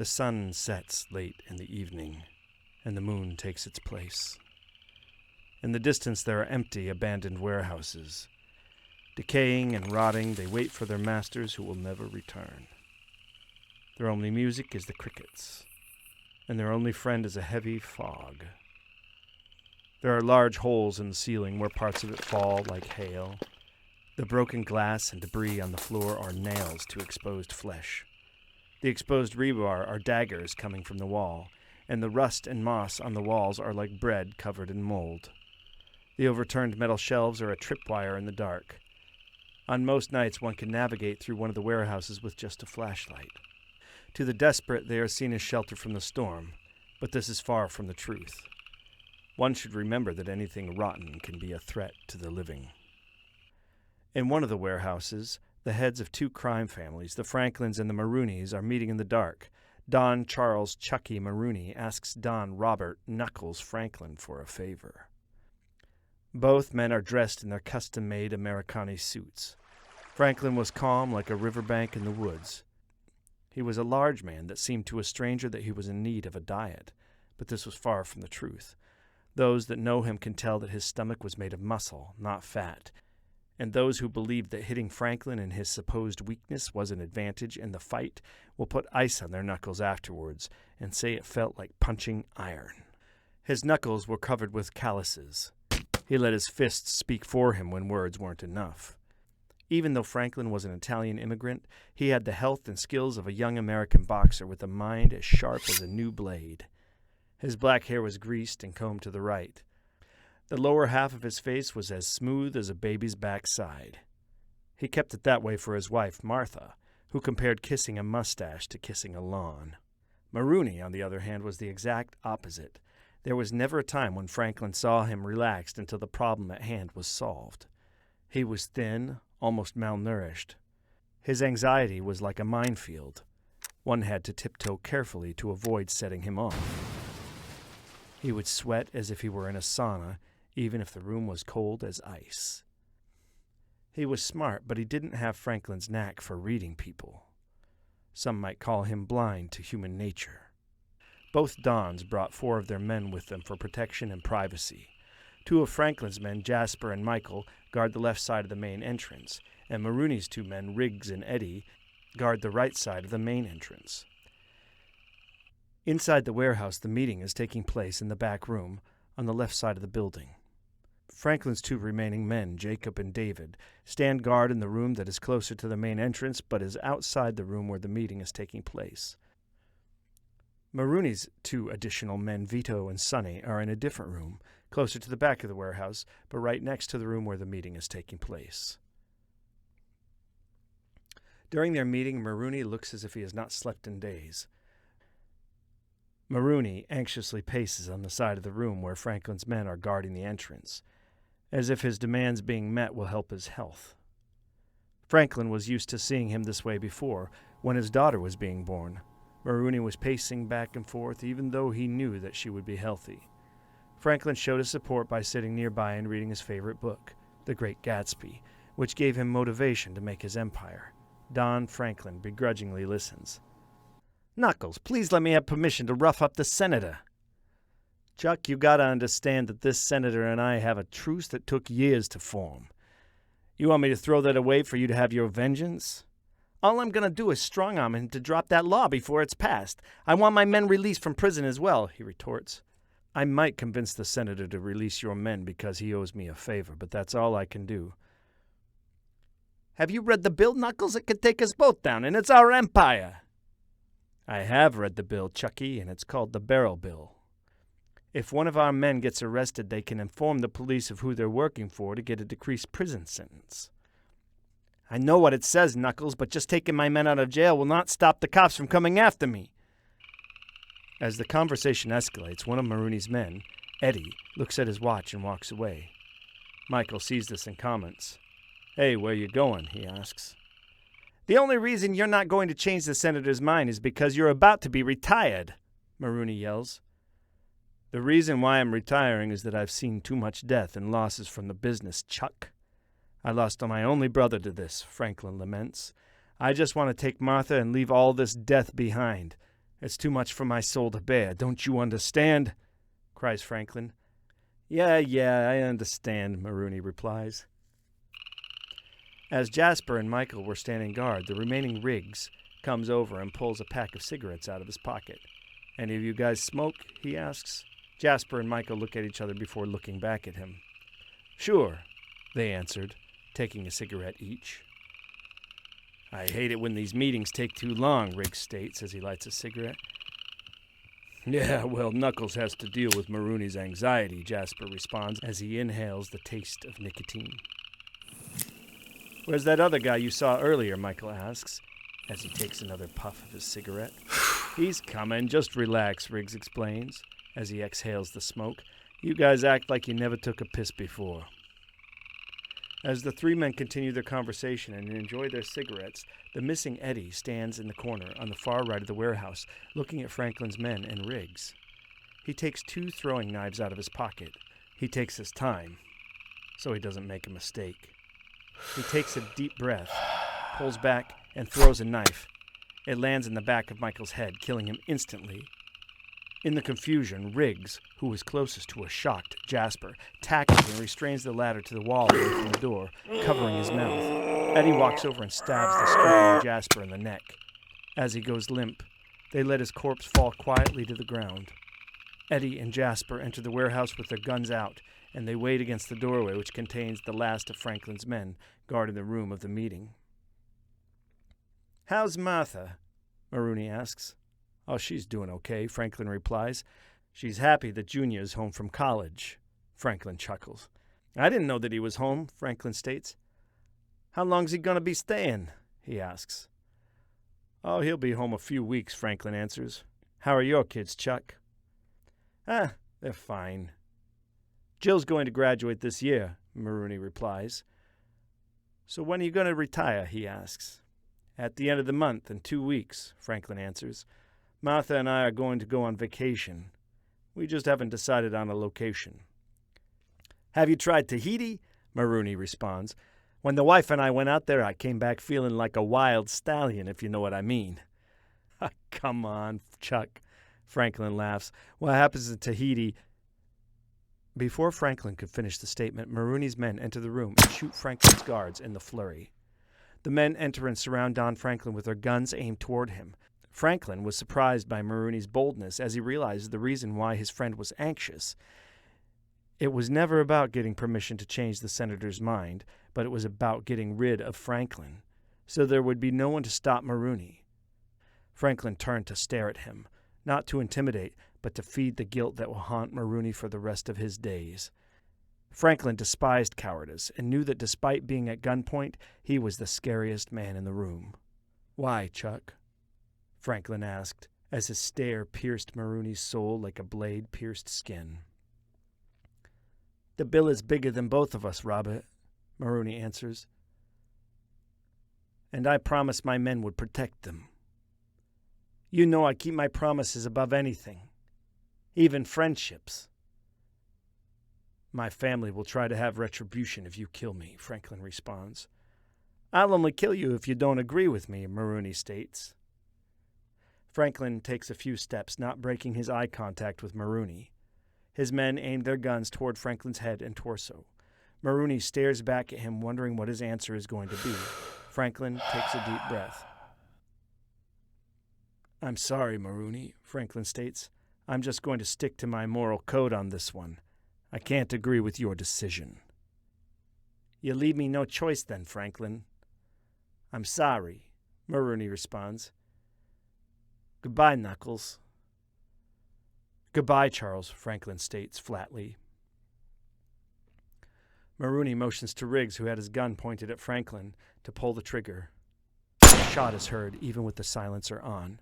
The sun sets late in the evening, and the moon takes its place. In the distance there are empty, abandoned warehouses. Decaying and rotting, they wait for their masters who will never return. Their only music is the crickets, and their only friend is a heavy fog. There are large holes in the ceiling where parts of it fall like hail. The broken glass and debris on the floor are nails to exposed flesh. The exposed rebar are daggers coming from the wall, and the rust and moss on the walls are like bread covered in mold. The overturned metal shelves are a tripwire in the dark. On most nights, one can navigate through one of the warehouses with just a flashlight. To the desperate, they are seen as shelter from the storm, but this is far from the truth. One should remember that anything rotten can be a threat to the living. In one of the warehouses, the heads of two crime families, the Franklins and the Marooneys, are meeting in the dark. Don Charles Chucky Marooney asks Don Robert Knuckles Franklin for a favor. Both men are dressed in their custom-made Americani suits. Franklin was calm like a riverbank in the woods. He was a large man that seemed to a stranger that he was in need of a diet, but this was far from the truth. Those that know him can tell that his stomach was made of muscle, not fat, and those who believed that hitting Franklin in his supposed weakness was an advantage in the fight will put ice on their knuckles afterwards and say it felt like punching iron. His knuckles were covered with calluses. He let his fists speak for him when words weren't enough. Even though Franklin was an Italian immigrant, he had the health and skills of a young American boxer with a mind as sharp as a new blade. His black hair was greased and combed to the right. The lower half of his face was as smooth as a baby's backside. He kept it that way for his wife, Martha, who compared kissing a mustache to kissing a lawn. Marooney, on the other hand, was the exact opposite. There was never a time when Franklin saw him relaxed until the problem at hand was solved. He was thin, almost malnourished. His anxiety was like a minefield. One had to tiptoe carefully to avoid setting him off. He would sweat as if he were in a sauna, even if the room was cold as ice. He was smart, but he didn't have Franklin's knack for reading people. Some might call him blind to human nature. Both Dons brought 4 of their men with them for protection and privacy. 2 of Franklin's men, Jasper and Michael, guard the left side of the main entrance, and Marooney's 2 men, Riggs and Eddie, guard the right side of the main entrance. Inside the warehouse, the meeting is taking place in the back room on the left side of the building. Franklin's 2 remaining men, Jacob and David, stand guard in the room that is closer to the main entrance but is outside the room where the meeting is taking place. Marooney's 2 additional men, Vito and Sonny, are in a different room, closer to the back of the warehouse, but right next to the room where the meeting is taking place. During their meeting, Marooney looks as if he has not slept in days. Marooney anxiously paces on the side of the room where Franklin's men are guarding the entrance, as if his demands being met will help his health. Franklin was used to seeing him this way before, when his daughter was being born. Marooney was pacing back and forth, even though he knew that she would be healthy. Franklin showed his support by sitting nearby and reading his favorite book, The Great Gatsby, which gave him motivation to make his empire. Don Franklin begrudgingly listens. "Knuckles, please let me have permission to rough up the senator." "Chuck, you gotta understand that this senator and I have a truce that took years to form. You want me to throw that away for you to have your vengeance? All I'm gonna do is strong-arm him to drop that law before it's passed. I want my men released from prison as well," he retorts. "I might convince the senator to release your men because he owes me a favor, but that's all I can do." "Have you read the bill, Knuckles? It could take us both down, and it's our empire." "I have read the bill, Chucky, and it's called the Barrel Bill. If one of our men gets arrested, they can inform the police of who they're working for to get a decreased prison sentence." "I know what it says, Knuckles, but just taking my men out of jail will not stop the cops from coming after me." As the conversation escalates, one of Marooney's men, Eddie, looks at his watch and walks away. Michael sees this and comments. "Hey, where you going?" he asks. "The only reason you're not going to change the senator's mind is because you're about to be retired," Marooney yells. "The reason why I'm retiring is that I've seen too much death and losses from the business, Chuck. I lost my only brother to this," Franklin laments. "I just want to take Martha and leave all this death behind. It's too much for my soul to bear, don't you understand? Cries Franklin. Yeah, I understand, Maroney replies. As Jasper and Michael were standing guard, the remaining Riggs comes over and pulls a pack of cigarettes out of his pocket. Any of you guys smoke? He asks. Jasper and Michael look at each other before looking back at him. Sure, they answered, taking a cigarette each. I hate it when these meetings take too long, Riggs states as he lights a cigarette. Yeah, well, Knuckles has to deal with Maroney's anxiety, Jasper responds as he inhales the taste of nicotine. Where's that other guy you saw earlier, Michael asks, as he takes another puff of his cigarette. He's coming, just relax, Riggs explains, as he exhales the smoke. You guys act like you never took a piss before. As the three men continue their conversation and enjoy their cigarettes, the missing Eddie stands in the corner on the far right of the warehouse, looking at Franklin's men and Riggs. He takes 2 throwing knives out of his pocket. He takes his time, so he doesn't make a mistake. He takes a deep breath, pulls back, and throws a knife. It lands in the back of Michael's head, killing him instantly. In the confusion, Riggs, who was closest to a shocked Jasper, tackles and restrains the latter to the wall away from the door, covering his mouth. Eddie walks over and stabs the screaming Jasper in the neck. As he goes limp, they let his corpse fall quietly to the ground. Eddie and Jasper enter the warehouse with their guns out, and they wait against the doorway which contains the last of Franklin's men guarding the room of the meeting. How's Martha? Maroney asks. Oh, she's doing okay, Franklin replies. She's happy that Junior's home from college. Franklin chuckles. I didn't know that he was home, Franklin states. How long's he going to be staying? He asks. Oh, he'll be home a few weeks, Franklin answers. How are your kids, Chuck? They're fine. Jill's going to graduate this year, Maroney replies. So when are you going to retire, he asks. At the end of the month, in 2 weeks, Franklin answers. Martha and I are going to go on vacation. We just haven't decided on a location. Have you tried Tahiti? Maroney responds. When the wife and I went out there, I came back feeling like a wild stallion, if you know what I mean. Come on, Chuck. Franklin laughs. What happens in Tahiti? Before Franklin could finish the statement, Maroney's men enter the room and shoot Franklin's guards in the flurry. The men enter and surround Don Franklin with their guns aimed toward him. Franklin was surprised by Maroney's boldness as he realized the reason why his friend was anxious. It was never about getting permission to change the senator's mind, but it was about getting rid of Franklin, so there would be no one to stop Maroney. Franklin turned to stare at him, not to intimidate, but to feed the guilt that will haunt Maroney for the rest of his days. Franklin despised cowardice and knew that despite being at gunpoint, he was the scariest man in the room. Why, Chuck? Franklin asked, as his stare pierced Maroney's soul like a blade pierced skin. The bill is bigger than both of us, Robert, Maroney answers. And I promised my men would protect them. You know I keep my promises above anything, even friendships. My family will try to have retribution if you kill me, Franklin responds. I'll only kill you if you don't agree with me, Maroney states. Franklin takes a few steps, not breaking his eye contact with Maroney. His men aim their guns toward Franklin's head and torso. Maroney stares back at him, wondering what his answer is going to be. Franklin takes a deep breath. I'm sorry, Maroney, Franklin states. I'm just going to stick to my moral code on this one. I can't agree with your decision. You leave me no choice then, Franklin. I'm sorry, Maroney responds. Goodbye, Knuckles. Goodbye, Charles, Franklin states flatly. Maroney motions to Riggs, who had his gun pointed at Franklin, to pull the trigger. A shot is heard, even with the silencer on.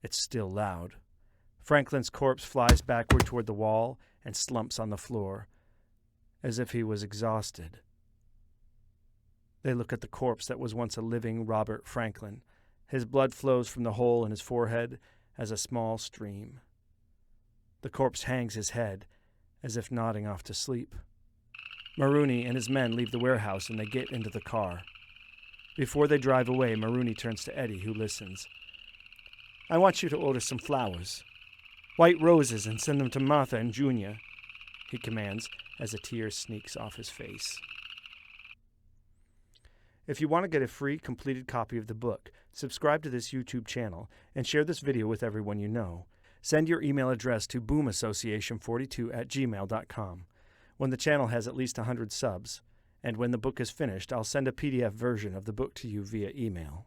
It's still loud. Franklin's corpse flies backward toward the wall and slumps on the floor, as if he was exhausted. They look at the corpse that was once a living Robert Franklin. His blood flows from the hole in his forehead as a small stream. The corpse hangs his head, as if nodding off to sleep. Maroney and his men leave the warehouse and they get into the car. Before they drive away, Maroney turns to Eddie, who listens. I want you to order some flowers. White roses, and send them to Martha and Junior, he commands as a tear sneaks off his face. If you want to get a free, completed copy of the book, subscribe to this YouTube channel and share this video with everyone you know. Send your email address to boomassociation42@gmail.com. When the channel has at least 100 subs, and when the book is finished, I'll send a PDF version of the book to you via email.